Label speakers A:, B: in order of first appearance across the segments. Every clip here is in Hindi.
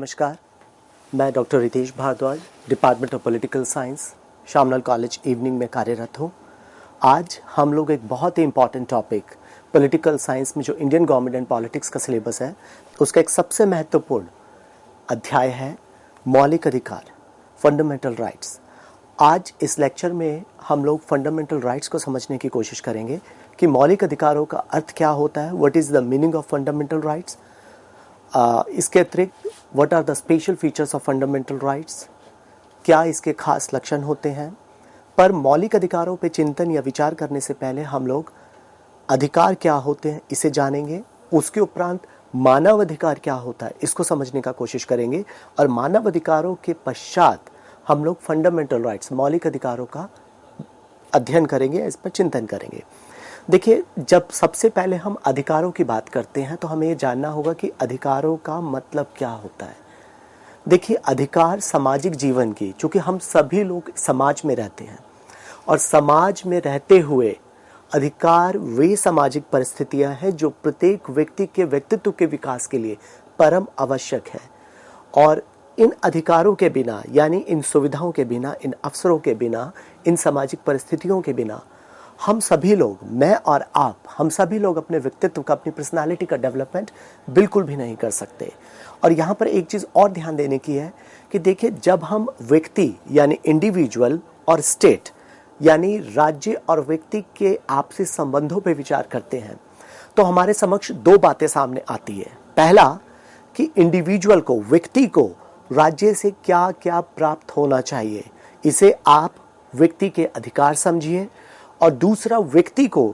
A: नमस्कार, मैं doctor Ritesh Bhardwaj, department of political science, Shyamlal college evening में कार्यरत हूँ। आज हम लोग एक बहुत ही इम्पॉर्टेंट टॉपिक पॉलिटिकल साइंस में जो इंडियन गवर्नमेंट एंड पॉलिटिक्स का सिलेबस है उसका एक सबसे महत्वपूर्ण अध्याय है मौलिक अधिकार, फंडामेंटल राइट्स। आज इस लेक्चर में हम लोग फंडामेंटल राइट्स को समझने की कोशिश करेंगे कि मौलिक अधिकारों का अर्थ क्या होता है, what is the meaning of fundamental rights. इसके अतिरिक्त what are the special features of fundamental rights, क्या इसके खास लक्षण होते हैं। पर मौलिक अधिकारों पे चिंतन या विचार करने से पहले हम लोग अधिकार क्या होते हैं इसे जानेंगे। उसके उपरांत मानव अधिकार क्या होता है इसको समझने का कोशिश करेंगे और मानव अधिकारों के पश्चात हम लोग फंडामेंटल राइट्स, मौलिक अधिकारों का अध्ययन करेंगे, इस पर चिंतन करेंगे। देखिए, जब सबसे पहले हम अधिकारों की बात करते हैं तो हमें ये जानना होगा कि अधिकारों का मतलब क्या होता है। देखिए, अधिकार सामाजिक जीवन की, चूंकि हम सभी लोग समाज में रहते हैं और समाज में रहते हुए अधिकार वे सामाजिक परिस्थितियां हैं जो प्रत्येक व्यक्ति के व्यक्तित्व के विकास के लिए परम आवश्यक है। और इन अधिकारों के बिना, यानी इन सुविधाओं के बिना, इन अवसरों के बिना, इन सामाजिक परिस्थितियों के बिना हम सभी लोग, मैं और आप, हम सभी लोग अपने व्यक्तित्व का, अपनी पर्सनालिटी का डेवलपमेंट बिल्कुल भी नहीं कर सकते। और यहाँ पर एक चीज़ और ध्यान देने की है कि देखिए, जब हम व्यक्ति यानी इंडिविजुअल और स्टेट यानी राज्य और व्यक्ति के आपसी संबंधों पर विचार करते हैं तो हमारे समक्ष दो बातें सामने आती है। पहला कि इंडिविजुअल को, व्यक्ति को राज्य से क्या क्या प्राप्त होना चाहिए, इसे आप व्यक्ति के अधिकार समझिए। और दूसरा, व्यक्ति को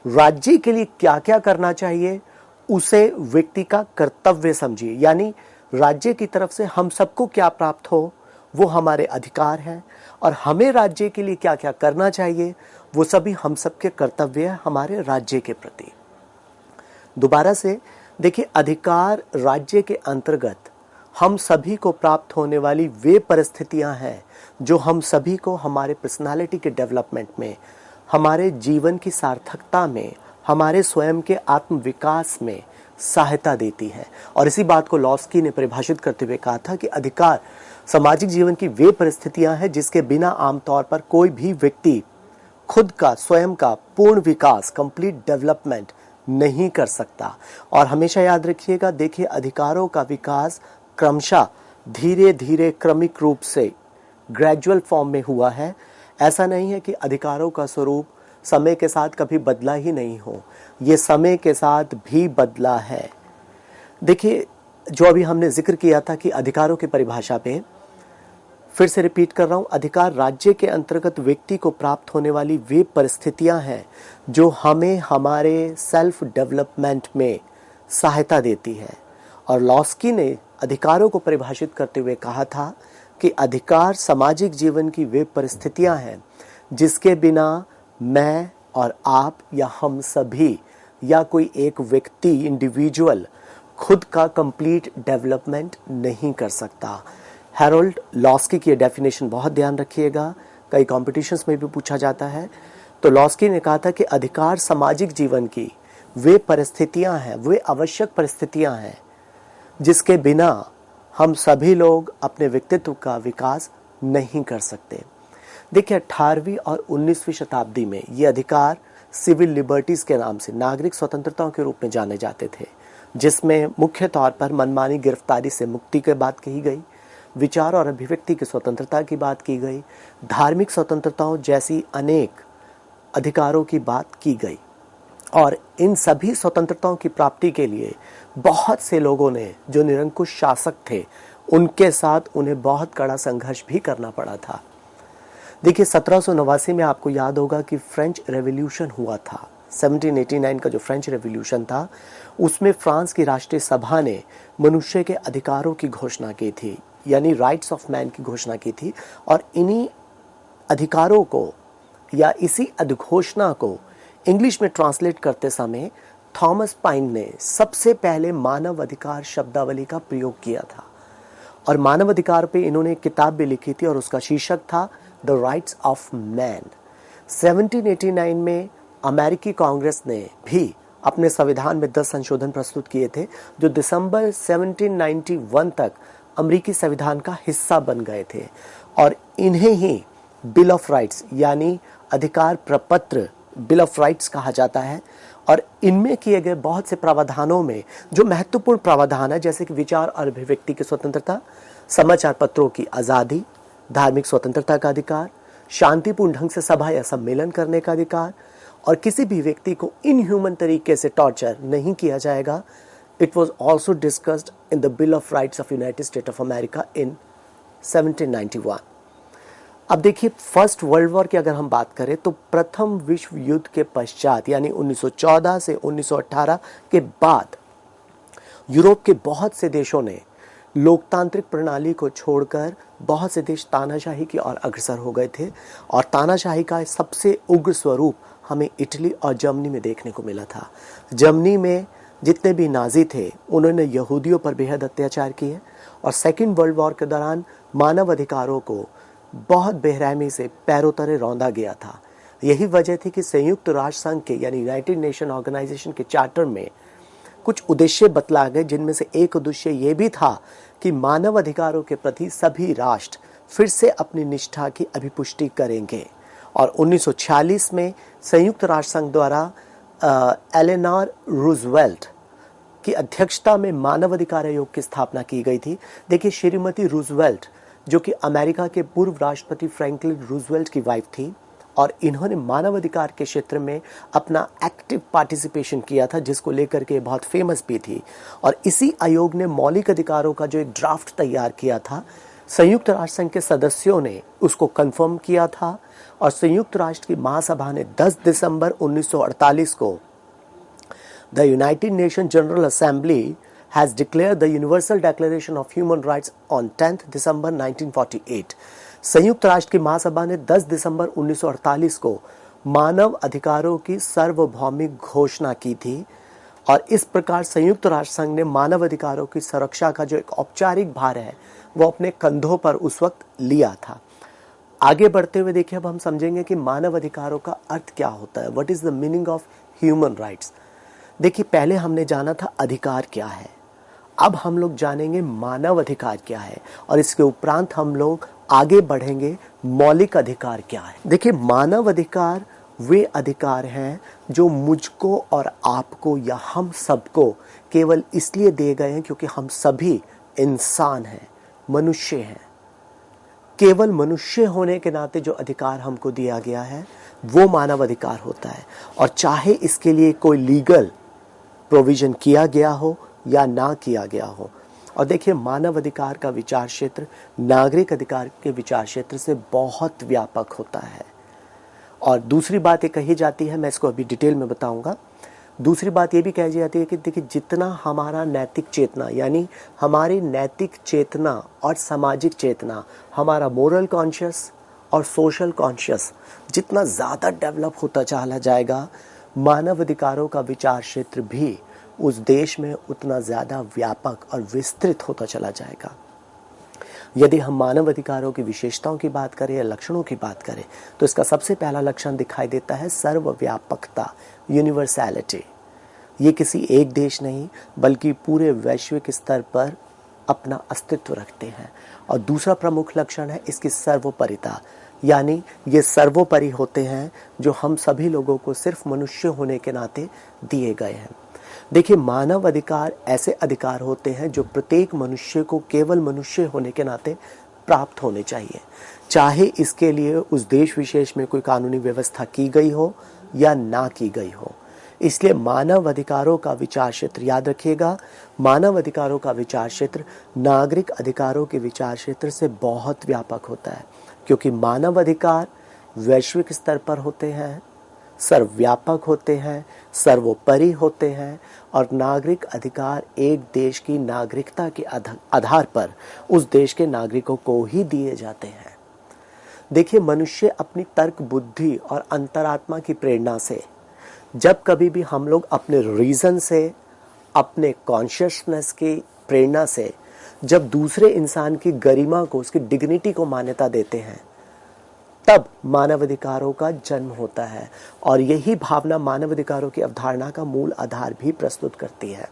A: राज्य के लिए क्या क्या करना चाहिए उसे व्यक्ति का कर्तव्य समझिए। यानी राज्य की तरफ से हम सबको क्या प्राप्त हो वो हमारे अधिकार हैं और हमें राज्य के लिए क्या क्या करना चाहिए वो सभी हम सबके कर्तव्य है हमारे राज्य के प्रति। दोबारा से देखिए, अधिकार राज्य के अंतर्गत हम सभी को प्राप्त होने वाली वे परिस्थितियां हैं जो हम सभी को हमारे पर्सनालिटी के डेवलपमेंट में, हमारे जीवन की सार्थकता में, हमारे स्वयं के आत्म विकास में सहायता देती है। और इसी बात को लॉस्की ने परिभाषित करते हुए कहा था कि अधिकार सामाजिक जीवन की वे परिस्थितियां हैं जिसके बिना आमतौर पर कोई भी व्यक्ति खुद का, स्वयं का पूर्ण विकास, कंप्लीट डेवलपमेंट नहीं कर सकता। और हमेशा याद रखिएगा, देखिए, अधिकारों का विकास क्रमशः धीरे धीरे क्रमिक रूप से ग्रेजुअल फॉर्म में हुआ है। ऐसा नहीं है कि अधिकारों का स्वरूप समय के साथ कभी बदला ही नहीं हो, ये समय के साथ भी बदला है। देखिए, जो अभी हमने जिक्र किया था कि अधिकारों की परिभाषा पे फिर से रिपीट कर रहा हूं, अधिकार राज्य के अंतर्गत व्यक्ति को प्राप्त होने वाली वे परिस्थितियां हैं जो हमें हमारे सेल्फ डेवलपमेंट में सहायता देती है। और लॉस्की ने अधिकारों को परिभाषित करते हुए कहा था कि अधिकार सामाजिक जीवन की वे परिस्थितियां हैं जिसके बिना मैं और आप या हम सभी या कोई एक व्यक्ति, इंडिविजुअल, खुद का कंप्लीट डेवलपमेंट नहीं कर सकता। हैरोल्ड लॉस्की की डेफिनेशन बहुत ध्यान रखिएगा, कई कॉम्पिटिशन्स में भी पूछा जाता है। तो लॉस्की ने कहा था कि अधिकार सामाजिक जीवन की वे परिस्थितियां हैं, वे आवश्यक परिस्थितियां हैं जिसके बिना हम सभी लोग अपने व्यक्तित्व का विकास नहीं कर सकते। देखिए, 18वीं और 19वीं शताब्दी में ये अधिकार सिविल लिबर्टीज के नाम से, नागरिक स्वतंत्रताओं के रूप में जाने जाते थे, जिसमें मुख्य तौर पर मनमानी गिरफ्तारी से मुक्ति की बात कही गई, विचार और अभिव्यक्ति की स्वतंत्रता की बात की गई, धार्मिक स्वतंत्रताओं जैसी अनेक अधिकारों की बात की गई। और इन सभी स्वतंत्रताओं की प्राप्ति के लिए बहुत से लोगों ने, जो निरंकुश शासक थे, उनके साथ उन्हें बहुत कड़ा संघर्ष भी करना पड़ा था। देखिए, 1789 में आपको याद होगा कि फ्रेंच रेवोल्यूशन हुआ था। 1789 का जो फ्रेंच रेवोल्यूशन था उसमें फ्रांस की राष्ट्रीय सभा ने मनुष्य के अधिकारों की घोषणा की थी, यानी राइट्स ऑफ मैन की घोषणा की थी। और इन्हीं अधिकारों को या इसी अधिघोषणा को इंग्लिश में ट्रांसलेट करते समय थॉमस पाइन ने सबसे पहले मानव अधिकार शब्दावली का प्रयोग किया था। और मानव अधिकार पे इन्होंने एक किताब भी लिखी थी और उसका शीर्षक था द राइट्स ऑफ मैन। 1789 में अमेरिकी कांग्रेस ने भी अपने संविधान में 10 संशोधन प्रस्तुत किए थे जो दिसंबर 1791 तक अमेरिकी संविधान का हिस्सा बन गए थे और इन्हें ही बिल ऑफ राइट्स यानी अधिकार प्रपत्र बिल ऑफ राइट्स कहा जाता है। और इनमें किए गए बहुत से प्रावधानों में जो महत्वपूर्ण प्रावधान है, जैसे कि विचार और अभिव्यक्ति की स्वतंत्रता, समाचार पत्रों की आज़ादी, धार्मिक स्वतंत्रता का अधिकार, शांतिपूर्ण ढंग से सभा या सम्मेलन करने का अधिकार, और किसी भी व्यक्ति को इनह्यूमन तरीके से टॉर्चर नहीं किया जाएगा। It was also discussed in the bill of rights of United State of America इन 1791। अब देखिए, फर्स्ट वर्ल्ड वॉर की अगर हम बात करें तो प्रथम विश्व युद्ध के पश्चात यानी 1914 से 1918 के बाद यूरोप के बहुत से देशों ने लोकतांत्रिक प्रणाली को छोड़कर बहुत से देश तानाशाही की ओर अग्रसर हो गए थे। और तानाशाही का सबसे उग्र स्वरूप हमें इटली और जर्मनी में देखने को मिला था। जर्मनी में जितने भी नाजी थे उन्होंने यहूदियों पर बेहद अत्याचार किए और सेकेंड वर्ल्ड वॉर के दौरान मानव अधिकारों को बहुत बेरहमी से पैरों तले रौंदा गया था। यही वजह थी कि संयुक्त राष्ट्र संघ के यानी यूनाइटेड नेशन ऑर्गेनाइजेशन के चार्टर में कुछ उद्देश्य बतला गए, जिनमें से एक उद्देश्य ये भी था कि मानव अधिकारों के प्रति सभी राष्ट्र फिर से अपनी निष्ठा की अभिपुष्टि करेंगे। और 1946 में संयुक्त राष्ट्र संघ द्वारा एलेनोर रूजवेल्ट की अध्यक्षता में मानवाधिकार आयोग की स्थापना की गई थी। देखिए, श्रीमती रूजवेल्ट जो कि अमेरिका के पूर्व राष्ट्रपति फ्रैंकलिन रूजवेल्ट की वाइफ थी और इन्होंने मानवाधिकार के क्षेत्र में अपना एक्टिव पार्टिसिपेशन किया था, जिसको लेकर के बहुत फेमस भी थी। और इसी आयोग ने मौलिक अधिकारों का जो एक ड्राफ्ट तैयार किया था, संयुक्त राष्ट्र संघ के सदस्यों ने उसको कंफर्म किया था और संयुक्त राष्ट्र की महासभा ने 10 दिसंबर 1948 को the United nation general assembly has declared the Universal Declaration of Human Rights on 10th December 1948। संयुक्त राष्ट्र की महासभा ने 10 दिसंबर 1948 को मानव अधिकारों की सार्वभौमिक घोषणा की थी और इस प्रकार संयुक्त राष्ट्र संघ ने मानव अधिकारों की सुरक्षा का जो एक औपचारिक भार है वो अपने कंधों पर उस वक्त लिया था। आगे बढ़ते हुए देखिए, अब हम समझेंगे कि मानव अधिकारों का अर्थ क्या होता है, what is the meaning of human rights. देखिए, पहले हमने जाना था अधिकार क्या है, अब हम लोग जानेंगे मानव अधिकार क्या है और इसके उपरांत हम लोग आगे बढ़ेंगे मौलिक अधिकार क्या है। देखिए, मानव अधिकार वे अधिकार हैं जो मुझको और आपको या हम सबको केवल इसलिए दिए गए हैं क्योंकि हम सभी इंसान हैं, मनुष्य हैं। केवल मनुष्य होने के नाते जो अधिकार हमको दिया गया है वो मानव अधिकार होता है, और चाहे इसके लिए कोई लीगल प्रोविजन किया गया हो या ना किया गया हो। और देखिए, मानव अधिकार का विचार क्षेत्र नागरिक अधिकार के विचार क्षेत्र से बहुत व्यापक होता है। और दूसरी बात ये कही जाती है, मैं इसको अभी डिटेल में बताऊंगा। दूसरी बात ये भी कही जाती है कि देखिए, जितना हमारा नैतिक चेतना यानी हमारी नैतिक चेतना और सामाजिक चेतना, हमारा मोरल कॉन्शियस और सोशल कॉन्शियस जितना ज़्यादा डेवलप होता चला जाएगा, मानव अधिकारों का विचार क्षेत्र भी उस देश में उतना ज़्यादा व्यापक और विस्तृत होता चला जाएगा। यदि हम मानव अधिकारों की विशेषताओं की बात करें या लक्षणों की बात करें तो इसका सबसे पहला लक्षण दिखाई देता है सर्वव्यापकता, यूनिवर्सैलिटी। ये किसी एक देश नहीं बल्कि पूरे वैश्विक स्तर पर अपना अस्तित्व रखते हैं। और दूसरा प्रमुख लक्षण है इसकी सर्वोपरिता, यानी ये सर्वोपरि होते हैं जो हम सभी लोगों को सिर्फ मनुष्य होने के नाते दिए गए हैं। देखिए, मानव अधिकार ऐसे अधिकार होते हैं जो प्रत्येक मनुष्य को केवल मनुष्य होने के नाते प्राप्त होने चाहिए, चाहे इसके लिए उस देश विशेष में कोई कानूनी व्यवस्था की गई हो या ना की गई हो। इसलिए मानव अधिकारों का विचार क्षेत्र, याद रखिएगा, मानव अधिकारों का विचार क्षेत्र नागरिक अधिकारों के विचार क्षेत्र से बहुत व्यापक होता है, क्योंकि मानव अधिकार वैश्विक स्तर पर होते हैं, सर्वव्यापक होते हैं, सर्वोपरि होते हैं और नागरिक अधिकार एक देश की नागरिकता के आधार पर उस देश के नागरिकों को ही दिए जाते हैं। देखिए, मनुष्य अपनी तर्क बुद्धि और अंतरात्मा की प्रेरणा से जब कभी भी हम लोग अपने रीज़न से, अपने कॉन्शियसनेस की प्रेरणा से जब दूसरे इंसान की गरिमा को, उसकी डिग्निटी को मान्यता देते हैं, तब मानवाधिकारों का जन्म होता है। और यही भावना मानवाधिकारों की अवधारणा का मूल आधार भी प्रस्तुत करती है।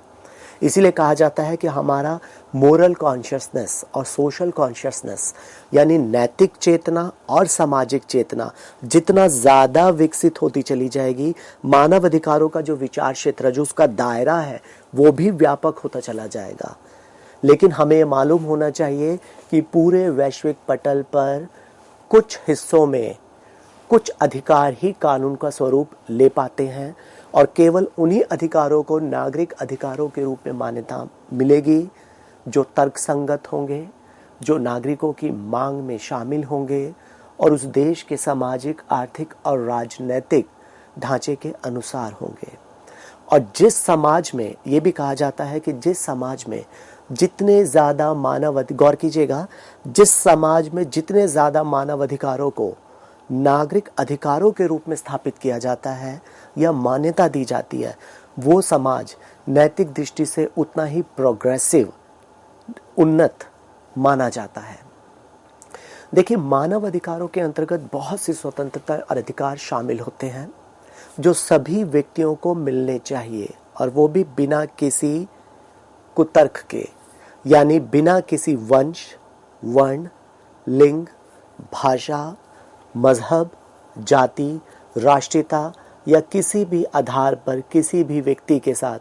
A: इसीलिए कहा जाता है कि हमारा मोरल कॉन्शियसनेस और सोशल कॉन्शियसनेस यानी नैतिक चेतना और सामाजिक चेतना जितना ज़्यादा विकसित होती चली जाएगी, मानव अधिकारों का जो विचार क्षेत्र, जो उसका दायरा है, वो भी व्यापक होता चला जाएगा। लेकिन हमें ये मालूम होना चाहिए कि पूरे वैश्विक पटल पर कुछ हिस्सों में कुछ अधिकार ही कानून का स्वरूप ले पाते हैं और केवल उन्हीं अधिकारों को नागरिक अधिकारों के रूप में मान्यता मिलेगी जो तर्कसंगत होंगे, जो नागरिकों की मांग में शामिल होंगे और उस देश के सामाजिक, आर्थिक और राजनीतिक ढांचे के अनुसार होंगे। और जिस समाज में, ये भी कहा जाता है कि जिस समाज में जितने ज़्यादा गौर कीजिएगा, जिस समाज में जितने ज़्यादा मानव अधिकारों को नागरिक अधिकारों के रूप में स्थापित किया जाता है या मान्यता दी जाती है, वो समाज नैतिक दृष्टि से उतना ही प्रोग्रेसिव, उन्नत माना जाता है। देखिए, मानव अधिकारों के अंतर्गत बहुत सी स्वतंत्रता और अधिकार शामिल होते हैं जो सभी व्यक्तियों को मिलने चाहिए, और वो भी बिना किसी कुतर्क के, यानी बिना किसी वंश, वर्ण, लिंग, भाषा, मजहब, जाति, राष्ट्रीयता या किसी भी आधार पर किसी भी व्यक्ति के साथ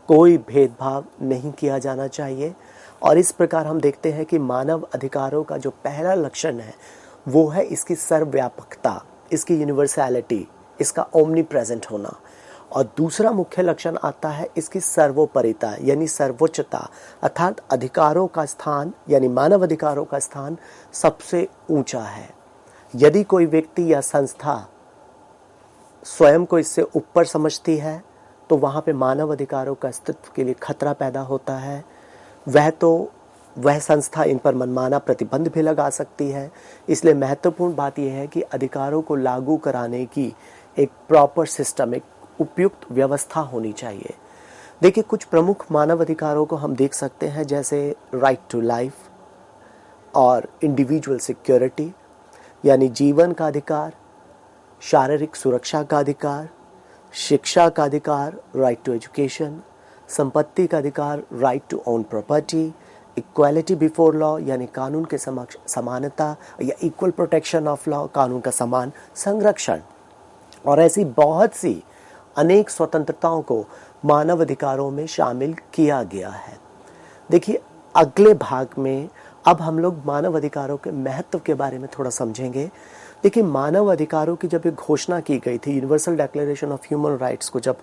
A: कोई भेदभाव नहीं किया जाना चाहिए। और इस प्रकार हम देखते हैं कि मानव अधिकारों का जो पहला लक्षण है वो है इसकी सर्वव्यापकता, इसकी यूनिवर्सैलिटी, इसका ओमनी प्रेजेंट होना। और दूसरा मुख्य लक्षण आता है इसकी सर्वोपरिता यानी सर्वोच्चता, अर्थात अधिकारों का स्थान यानी मानव अधिकारों का स्थान सबसे ऊंचा है। यदि कोई व्यक्ति या संस्था स्वयं को इससे ऊपर समझती है तो वहाँ पे मानव अधिकारों का अस्तित्व के लिए खतरा पैदा होता है। वह संस्था इन पर मनमाना प्रतिबंध भी लगा सकती है। इसलिए महत्वपूर्ण बात यह है कि अधिकारों को लागू कराने की एक प्रॉपर सिस्टम, एक उपयुक्त व्यवस्था होनी चाहिए। देखिए, कुछ प्रमुख मानव अधिकारों को हम देख सकते हैं, जैसे राइट टू लाइफ और इंडिविजुअल सिक्योरिटी यानी जीवन का अधिकार, शारीरिक सुरक्षा का अधिकार, शिक्षा का अधिकार, राइट टू एजुकेशन, संपत्ति का अधिकार, right to own property, equality before law यानी कानून के समक्ष समानता या इक्वल प्रोटेक्शन ऑफ लॉ, कानून का समान संरक्षण, और ऐसी बहुत सी अनेक स्वतंत्रताओं को मानव अधिकारों में शामिल किया गया है। देखिए, अगले भाग में अब हम लोग मानव अधिकारों के महत्व के बारे में थोड़ा समझेंगे। देखिए, मानव अधिकारों की जब एक घोषणा की गई थी, universal declaration of human rights को जब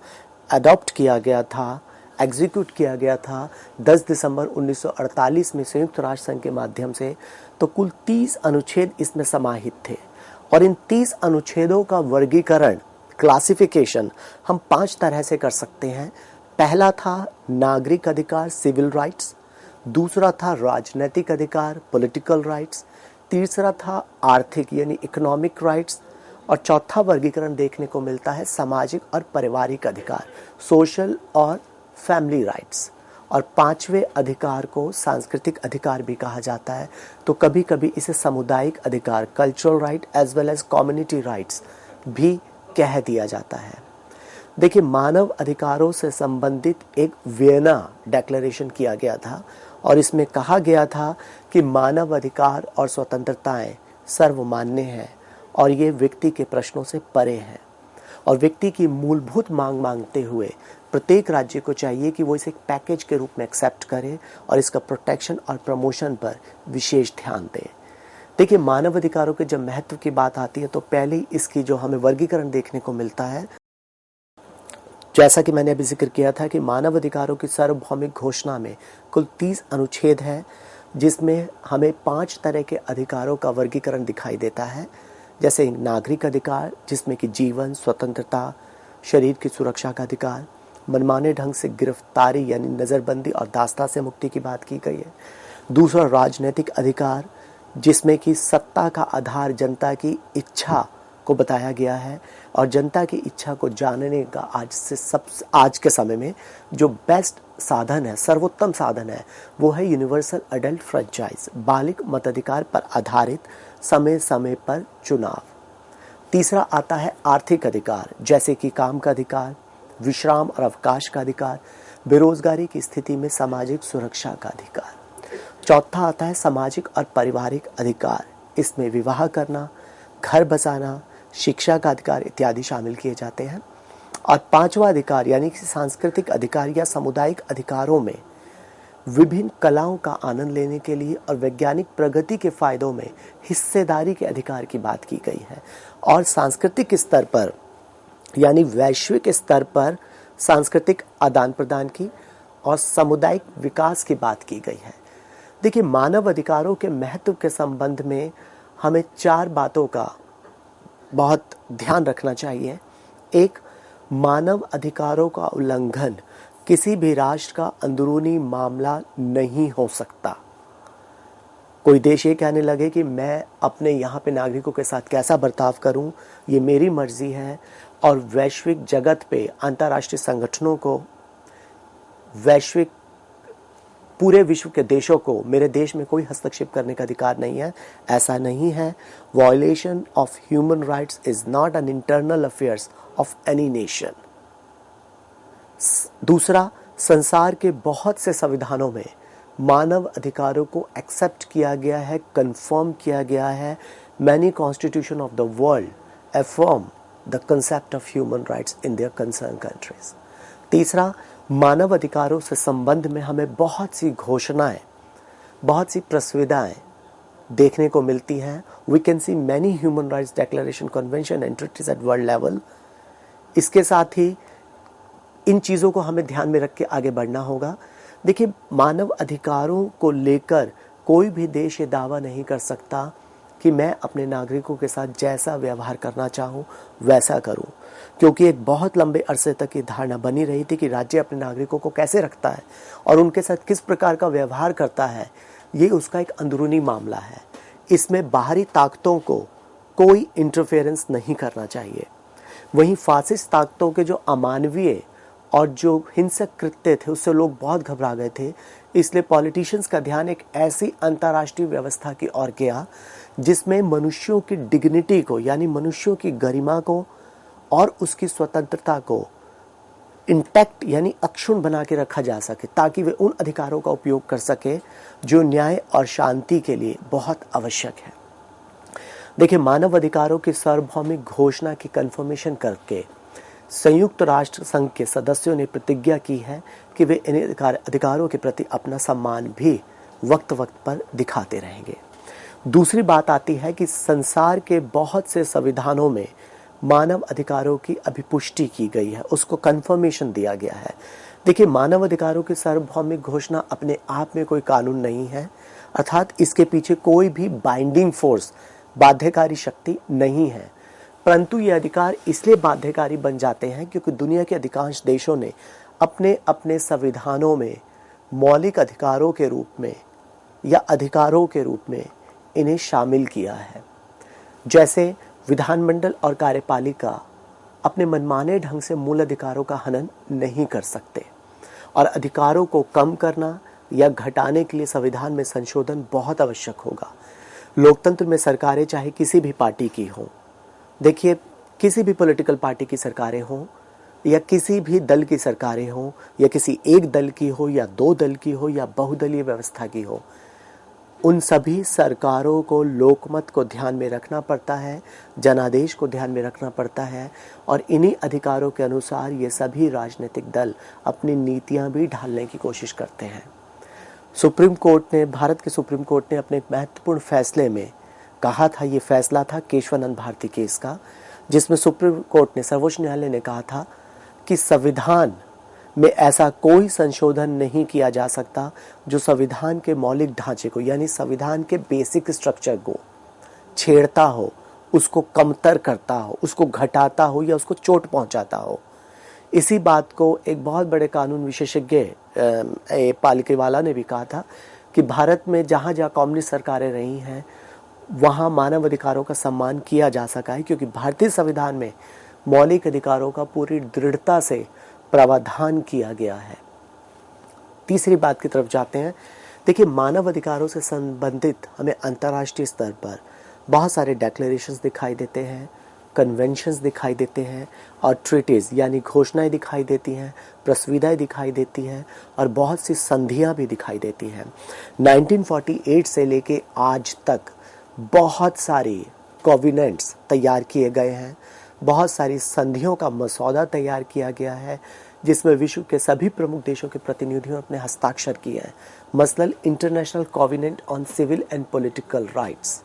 A: अडॉप्ट किया गया था, एग्जीक्यूट किया गया था 10 दिसंबर 1948 में संयुक्त राष्ट्र संघ के माध्यम से, तो कुल 30 अनुच्छेद इसमें समाहित थे। और इन 30 अनुच्छेदों का वर्गीकरण, क्लासिफिकेशन हम 5 तरह से कर सकते हैं। पहला था नागरिक अधिकार, सिविल राइट्स। दूसरा था राजनीतिक अधिकार, पॉलिटिकल राइट्स। तीसरा था आर्थिक यानी इकोनॉमिक राइट्स। और चौथा वर्गीकरण देखने को मिलता है सामाजिक और पारिवारिक अधिकार, सोशल और फैमिली राइट्स। और पांचवें अधिकार को सांस्कृतिक अधिकार भी कहा जाता है। तो कभी कभी इसे सामुदायिक अधिकार, cultural right as well as community rights भी कह दिया जाता है। देखिए, मानव अधिकारों से संबंधित एक वियना डिक्लेरेशन किया गया था और इसमें कहा गया था कि मानव अधिकार और स्वतंत्रताएं सर्वमान्य हैं और ये व्यक्ति के प्रश्नों से परे हैं। और व्यक्ति की मूलभूत मांग मांगते हुए प्रत्येक राज्य को चाहिए कि वो इसे एक पैकेज के रूप में एक्सेप्ट करे और इसका प्रोटेक्शन और प्रमोशन पर विशेष ध्यान दे। देखिए, मानव अधिकारों के जब महत्व की बात आती है तो पहले ही इसकी जो हमें वर्गीकरण देखने को मिलता है, जैसा कि मैंने अभी जिक्र किया था कि मानव अधिकारों की सार्वभौमिक घोषणा में कुल 30 अनुच्छेद है, जिसमें हमें 5 तरह के अधिकारों का वर्गीकरण दिखाई देता है। जैसे नागरिक अधिकार, जिसमें कि जीवन, स्वतंत्रता, शरीर की सुरक्षा का अधिकार, मनमाने ढंग से गिरफ्तारी यानी नज़रबंदी और दास्ता से मुक्ति की बात की गई है। दूसरा राजनीतिक अधिकार, जिसमें कि सत्ता का आधार जनता की इच्छा को बताया गया है और जनता की इच्छा को जानने का आज के समय में जो बेस्ट साधन है, सर्वोत्तम साधन है, वो है यूनिवर्सल अडल्ट फ्रेंचाइज, बालिग मताधिकार पर आधारित समय समय पर चुनाव। तीसरा आता है आर्थिक अधिकार, जैसे कि काम का अधिकार, विश्राम और अवकाश का अधिकार, बेरोजगारी की स्थिति में सामाजिक सुरक्षा का अधिकार। चौथा आता है सामाजिक और पारिवारिक अधिकार। इसमें विवाह करना, घर बसाना, शिक्षा का अधिकार इत्यादि शामिल किए जाते हैं। और पांचवा अधिकार यानी कि सांस्कृतिक अधिकार या सामुदायिक अधिकारों में विभिन्न कलाओं का आनंद लेने के लिए और वैज्ञानिक प्रगति के फायदों में हिस्सेदारी के अधिकार की बात की गई है। और सांस्कृतिक स्तर पर यानी वैश्विक स्तर पर सांस्कृतिक आदान प्रदान की और सामुदायिक विकास की बात की गई है। देखिए, मानव अधिकारों के महत्व के संबंध में हमें 4 बातों का बहुत ध्यान रखना चाहिए। एक, मानव अधिकारों का उल्लंघन किसी भी राष्ट्र का अंदरूनी मामला नहीं हो सकता। कोई देश ये कहने लगे कि मैं अपने यहाँ पे नागरिकों के साथ कैसा बर्ताव करूं, ये मेरी मर्जी है, और वैश्विक जगत पे अंतर्राष्ट्रीय संगठनों को, वैश्विक पूरे विश्व के देशों को मेरे देश में कोई हस्तक्षेप करने का अधिकार नहीं है, ऐसा नहीं है। Violation of human rights is not an internal affairs of any nation. दूसरा, संसार के बहुत से संविधानों में मानव अधिकारों को एक्सेप्ट किया गया है, कंफर्म किया गया है। Many constitution of the world affirm the concept of human rights in their concern countries. तीसरा, मानव अधिकारों से संबंध में हमें बहुत सी घोषणाएं, बहुत सी प्रस्तावनाएं देखने को मिलती हैं। We can see many human rights declaration, convention and treaties at world level. इसके साथ ही इन चीज़ों को हमें ध्यान में रख के आगे बढ़ना होगा। देखिए, मानव अधिकारों को लेकर कोई भी देश ये दावा नहीं कर सकता कि मैं अपने नागरिकों के साथ जैसा व्यवहार करना चाहूँ वैसा करूँ, क्योंकि एक बहुत लंबे अरसे तक ये धारणा बनी रही थी कि राज्य अपने नागरिकों को कैसे रखता है और उनके साथ किस प्रकार का व्यवहार करता है, ये उसका एक अंदरूनी मामला है। इसमें बाहरी ताकतों को कोई इंटरफेरेंस नहीं करना चाहिए। वहीं फासिस्ट ताकतों के जो अमानवीय और जो हिंसक कृत्य थे उससे लोग बहुत घबरा गए थे, इसलिए पॉलिटिशियंस का ध्यान एक ऐसी अंतर्राष्ट्रीय व्यवस्था की ओर गया जिसमें मनुष्यों की डिग्निटी को यानी मनुष्यों की गरिमा को और उसकी स्वतंत्रता को इंटैक्ट यानी अक्षुण्ण बना के रखा जा सके, ताकि वे उन अधिकारों का उपयोग कर सके जो न्याय और शांति के लिए बहुत आवश्यक है। देखिए, मानव अधिकारों की सार्वभौमिक घोषणा की कन्फर्मेशन करके संयुक्त राष्ट्र संघ के सदस्यों ने प्रतिज्ञा की है कि वे इन अधिकारों के प्रति अपना सम्मान भी वक्त वक्त पर दिखाते रहेंगे। दूसरी बात आती है कि संसार के बहुत से संविधानों में मानव अधिकारों की अभिपुष्टि की गई है, उसको कन्फर्मेशन दिया गया है। देखिए, मानव अधिकारों की सार्वभौमिक घोषणा अपने आप में कोई कानून नहीं है, अर्थात इसके पीछे कोई भी बाइंडिंग फोर्स, बाध्यकारी शक्ति नहीं है, परंतु ये अधिकार इसलिए बाध्यकारी बन जाते हैं क्योंकि दुनिया के अधिकांश देशों ने अपने अपने संविधानों में मौलिक अधिकारों के रूप में या अधिकारों के रूप में इन्हें शामिल किया है। जैसे विधानमंडल और कार्यपालिका अपने मनमाने ढंग से मूल अधिकारों का हनन नहीं कर सकते, और अधिकारों को कम करना या घटाने के लिए संविधान में संशोधन बहुत आवश्यक होगा। लोकतंत्र में सरकारें चाहे किसी भी पार्टी की हों, देखिए, किसी भी पॉलिटिकल पार्टी की सरकारें हों या किसी भी दल की सरकारें हों या किसी एक दल की हो या 2 दल की हो या बहुदलीय व्यवस्था की हो, उन सभी सरकारों को लोकमत को ध्यान में रखना पड़ता है, जनादेश को ध्यान में रखना पड़ता है, और इन्हीं अधिकारों के अनुसार ये सभी राजनीतिक दल अपनी नीतियां भी ढालने की कोशिश करते हैं। सुप्रीम कोर्ट ने, भारत के सुप्रीम कोर्ट ने अपने एक महत्वपूर्ण फैसले में कहा था, ये फैसला था केशवानंद भारती केस का, जिसमें सुप्रीम कोर्ट ने, सर्वोच्च न्यायालय ने कहा था कि संविधान में ऐसा कोई संशोधन नहीं किया जा सकता जो संविधान के मौलिक ढांचे को यानी संविधान के बेसिक स्ट्रक्चर को छेड़ता हो, उसको कमतर करता हो, उसको घटाता हो या उसको चोट पहुंचाता हो। इसी बात को एक बहुत बड़े कानून विशेषज्ञ पालिकेवाला ने भी कहा था कि भारत में जहाँ जहाँ कम्युनिस्ट सरकारें रही हैं वहाँ मानव अधिकारों का सम्मान किया जा सका है, क्योंकि भारतीय संविधान में मौलिक अधिकारों का पूरी दृढ़ता से प्रावधान किया गया है। तीसरी बात की तरफ जाते हैं। देखिए, मानव अधिकारों से संबंधित हमें अंतर्राष्ट्रीय स्तर पर बहुत सारे डिक्लेरेशंस दिखाई देते हैं, कन्वेंशंस दिखाई देते हैं और ट्रीटीज यानी घोषणाएं दिखाई देती हैं, प्रस्तावनाएं दिखाई देती हैं और बहुत सी संधियां भी दिखाई देती हैं। 1948 से लेके आज तक बहुत सारी कोवेनेंट्स तैयार किए गए हैं, बहुत सारी संधियों का मसौदा तैयार किया गया है जिसमें विश्व के सभी प्रमुख देशों के प्रतिनिधियों ने अपने हस्ताक्षर किए हैं। मसलन international covenant on civil and political rights,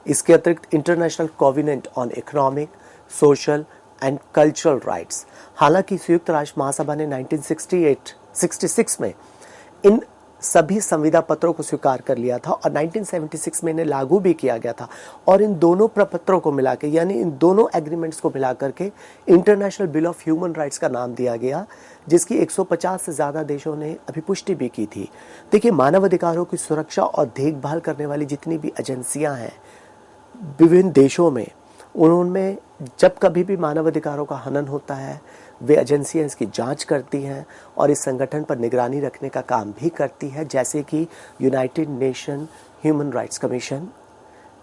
A: इसके अतिरिक्त international covenant on economic, social and cultural rights. हालांकि संयुक्त राष्ट्र महासभा ने 1966 में इन सभी संविदा पत्रों को स्वीकार कर लिया था और 1976 में इन्हें लागू भी किया गया था और इन दोनों प्रपत्रों को मिला के यानी इन दोनों एग्रीमेंट्स को मिला करके international bill of human rights का नाम दिया गया, जिसकी 150 से ज़्यादा देशों ने अभी पुष्टि भी की थी। देखिए, मानव अधिकारों की सुरक्षा और देखभाल करने वाली जितनी भी एजेंसियां हैं विभिन्न देशों में, उनमें जब कभी भी मानव अधिकारों का हनन होता है वे एजेंसियां इसकी जांच करती हैं और इस संगठन पर निगरानी रखने का काम भी करती है, जैसे कि United nation human rights commission.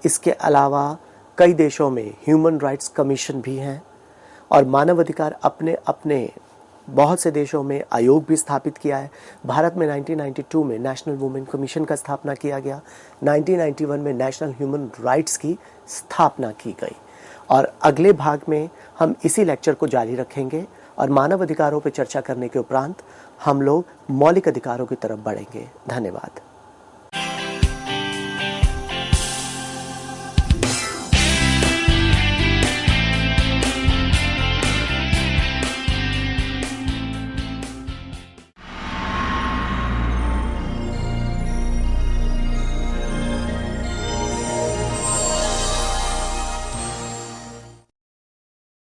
A: इसके अलावा कई देशों में ह्यूमन राइट्स कमीशन भी हैं और मानव अधिकार अपने अपने बहुत से देशों में आयोग भी स्थापित किया है। भारत में 1992 में नेशनल वुमेन कमीशन का स्थापना किया गया, 1991 में नेशनल ह्यूमन राइट्स की स्थापना की गई और अगले भाग में हम इसी लेक्चर को जारी रखेंगे और मानव अधिकारों पर चर्चा करने के उपरांत हम लोग मौलिक अधिकारों की तरफ बढ़ेंगे। धन्यवाद।